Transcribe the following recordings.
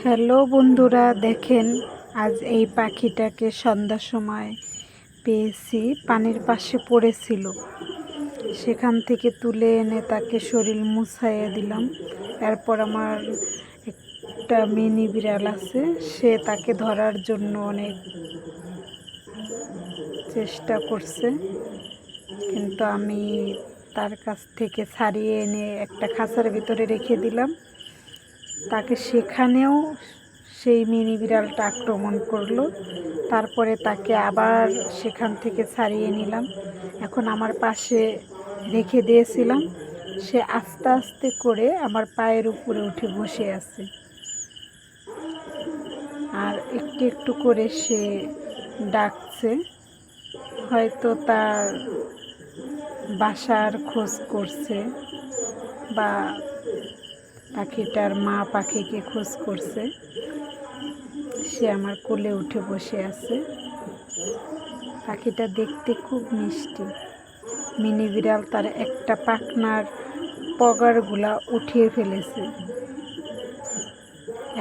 Hello বন্ধুরা, দেখেন আজ এই পাখিটাকে সন্ধ্যার সময় পেয়েছি। পানির পাশে পড়েছিল, সেখান থেকে তুলে এনে তাকে শরীর মুছাইয়ে দিলাম। এরপর আমার একটা মিনি বিড়াল আছে, সে তাকে ধরার জন্য অনেক চেষ্টা করছে, কিন্তু আমি তার কাছ থেকে ছাড়িয়ে এনে একটা খাঁচার ভিতরে রেখে দিলাম। তাকে সেখানেও সেই মিনি বিড়ালটা আক্রমণ করলো। তারপরে তাকে আবার সেখান থেকে ছাড়িয়ে নিলাম। এখন আমার পাশে রেখে দিয়েছিলাম, সে আস্তে আস্তে করে আমার পায়ের উপরে উঠে বসে আছে, আর একটু একটু করে সে ডাকছে। হয়তো তার বাসার খোঁজ করছে বা পাখিটার মা পাখিকে খোঁজ করছে। সে আমার কোলে উঠে বসে আছে। পাখিটা দেখতে খুব মিষ্টি। মিনি বিড়াল তার একটা পাখনার পগারগুলা উঠিয়ে ফেলেছে,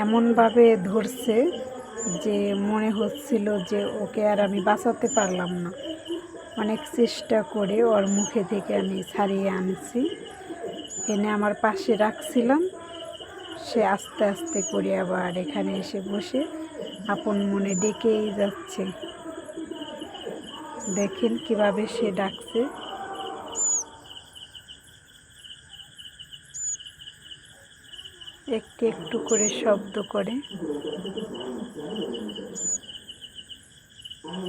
এমনভাবে ধরছে যে মনে হচ্ছিল যে ওকে আর আমি বাঁচাতে পারলাম না। অনেক চেষ্টা করে ওর মুখে থেকে আমি ছাড়িয়ে আনছি, এনে আমার পাশে রাখছিলাম। সে আস্তে আস্তে করে আবার এখানে এসে বসে আপন মনে ডেকেই যাচ্ছে। দেখেন কিভাবে সে ডাকছে। একটু একটু করে শব্দ করে।